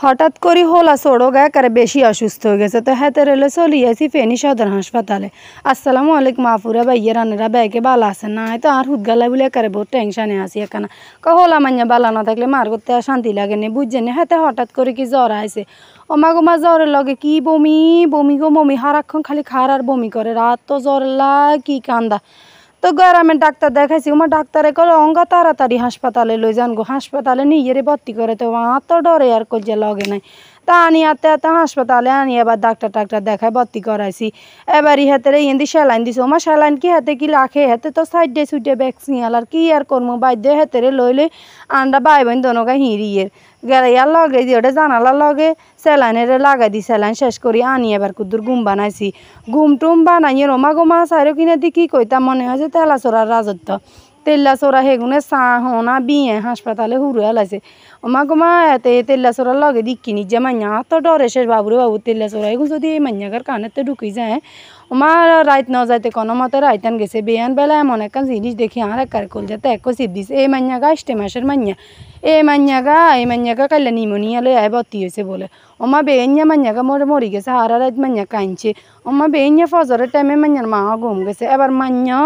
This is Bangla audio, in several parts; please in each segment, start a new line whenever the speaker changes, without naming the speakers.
হঠাৎ করে হোলা সোড়ো গায়ে করে বেশি অসুস্থ হয়ে গেছে। তো হ্যাঁ রেলে চলি আসি ফেনী সদর হাসপাতালে। আসসালামু আলাইকুম আপুরা ভাইয়া রানেরা ব্যাগে বালা আছে না তো আর হুদগালা বলে করে বহুত টেনশনে আসি এখানে হোলা মাইয়া বালা না থাকলে মার করতে আর শান্তি লাগে নি বুঝছেন হ্যাঁ হঠাৎ করে কি জ্বর আইছে ওমা গোমা জ্বরের লগে কি বমি বমি গো বমি হারাক্ষণ খালি খার আর বমি করে রাত তো জ্বর কি কান্দা। তো গ্রামের ডাক্তার দেখাইছি ওমা ডাক্তারে কলে অঙ্গা তাড়াতাড়ি হাসপাতালে লই যান গো হাসপাতালে নিয়ে ভর্তি করে তো তো ডরে আর কলজে লগে নাই তা আনি আতে হাসপাতালে আনি এবার ডাক্তার দেখায় ভর্তি করাইছি এবার হাতে ইন্দি স্যালাইন দিছে ওমা স্যালাইন কি হাতে কি লাখে হাতে তো সাইডে সুইডে ভ্যাকসিন আর কি আর করবো বাধ্য হাতে লইলে আন্ডা বাই বোন দনগা হিঁড়িয়ের গেলে ইয়ার লগে দিয়ে ওটা জানালার লগে স্যালাইনের লাগাই দি স্যালাইন শেষ করি আনি এবার কুদ্দুর ঘুম বানাইছি ঘুম টুম বানাইয়ে রমা গোমা সাইরো কিনে দি কি কইতাম মনে হয় যে তেলাচোরার রাজত্ব তেল্লাচোরা হেগুনে চাহ হনা বিয়ে হাসপাতালে হুড়ে হেলাইছে ওমা গোমা এতে তেল্লাচোরার লগে দি কিনি যে মাইয়া তো ডরে শেষ বাবুরে বাবু তেল্লাচোরা এগুলো যদি এই মাইয়াগার কানেতে ঢুকি যায় ওমা রাইত ন যাইতে কোনো মতে রাইতান গেছে বেয়ান বেলা এমন একখান জিনিস দেখি আর একার কল যাতে এক সিপ দিছে এই মাইয়াগা ইষ্টে মাসের মাইয়া এই মাইয়াগা কাইলে নিমোনিয়া লই আয় ভর্তি হয়েছে বলে ওমা বেইয়া মাইয়াগা মরি গেছে আর রাত মাইয়া কাঁদছে ওমা বেইয়া ফজরের টাইমে মাইয়ার মা ঘুম গেছে এবার মাইয়া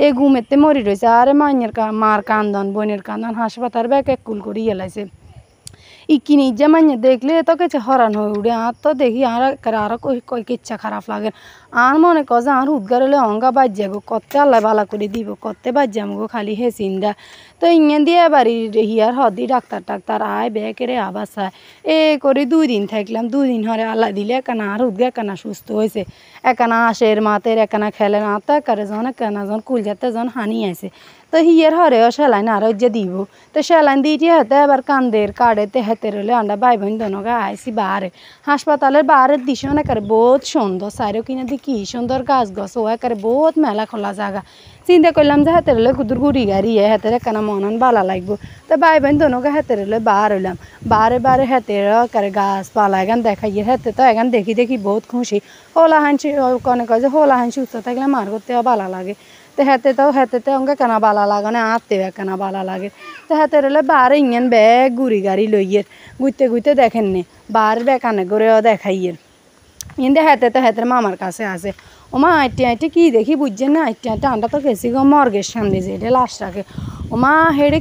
এই ঘুমেতে মরি রয়েছে আর মাইয়ার মার কান্দন বোনের কান্দন হাসপাতাল ব্যাগ এক কুল করি এলাইছে ইকিনি যে মাইয়া দেখলে তো কিছু হরান হয়ে উঠে আর তো দেখি আর আরো কিচ্ছা খারাপ লাগে আর মনে কর আর উদ্গারলে অঙ্গা বাজ্যা গো কত আল্লাহ বালা করে দিব কত বাজ্যাম গো খালি হে চিন্তা তো ইঙে দিয়ে বাড়ি হিয়ার হদি ডাক্তার আয় বেকেরে আবার চায় এ করে 2 দিন থাকলাম 2 দিন হরে আল্লাহ দিলে একানা আর উদ্গা একানা সুস্থ হয়েছে একানা আসের মাতের একানা খেলে না তো একারে জন একানা জন কুল যাতে জন হানি আছে তো হিয়ার হরেও স্যালাইন আরো যে দিব তো স্যালাইন দিয়ে হাতে এবার কান্দের কাড়েতে হাতে রলে আন্ডা ভাই বোন দনগা আইসি বাহারে হাসপাতালের বাহারের দিশে একারে বহুত সুন্দর সাইরও কিনা দি কি সুন্দর গাছ গছ ও একারে বহুত মেলা খোলা জায়গা চিন্তা করলাম যে হাতে রলে কুদুর গুড়ি গাড়ি হাতের একানা মনন বালা লাগবো তো ভাই বোন দনগা হাতে রলে বাহার হইলাম বারে হাতের একারে গাছপালা এখান দেখাইয়ে হাতে তো এখান দেখি বহুত খুশি হোলা হাঁসি কনে কয় যে হোলা হাঁসি সুস্থ থাকলে মার করতে বালা লাগে তো হেতে অঙ্গে কেনা বালা লাগে না আঁতেও কেনা বালা লাগে তো হাতে রলে বারে ইঙেন ব্যাগ গুড়ি গাড়ি লইয়ের ঘুরতে দেখেন নে বার বেকানে করেও দেখাইয়ের ইন্দে হাতের মামার কাছে আছে ওমা আইটে কি দেখি বুঝছেন না আইটে আন্ডা তো গেছি গো মর্গের সামনে যে এটা লাশ রাখে ওমা হেড়ে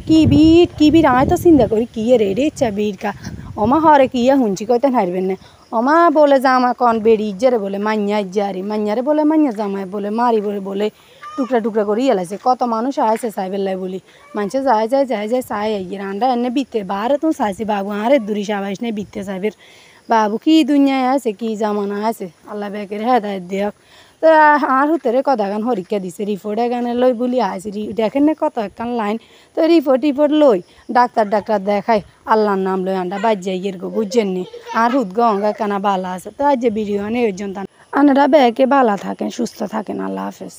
কি বিট আয় তো চিন্তা করি কি রে ইচ্ছা বিট কা ওমা হরে কি শুনছি কইতেন হারবেন না ওমা বলে জামা কন বেড়ি ইজ্জারে বলে মাইয়া ইজ্জারি মাইয়ারে বলে মাইয়া জামাই বলে মারি বলে টুকরা করে এলাইছে কত মানুষ আইসে সাইবেল্লাই বলি মানুষে যায় চাই আইয়ে রান্ডা এনে বিতে বারে তো চাইছি বাবু আরে দূরি সাবাইস নে বিতে সাইবের বাবু কি দুনিয়ায় আছে কি জামানা আছে আল্লাহ বেকের হেদায়ত দিয়ক তো আর হুতেরে কদাগান হরিকা দিছে রিপোর্ট এখানে লই বলি আইসি দেখেন না কত একখান লাইন তো রিপোর্ট লই ডাক্তার দেখাই আল্লাহর নাম লই আন্ডা বাজ্যাইয়ের গো বুঝছেন নি আর হুদ গঙ্গা কানা বালা আছে তো আজ যে ভিডিও নেই ওই জন্য আনারা ব্যাগে বালা থাকেন সুস্থ থাকেন আল্লাহ হাফেজ।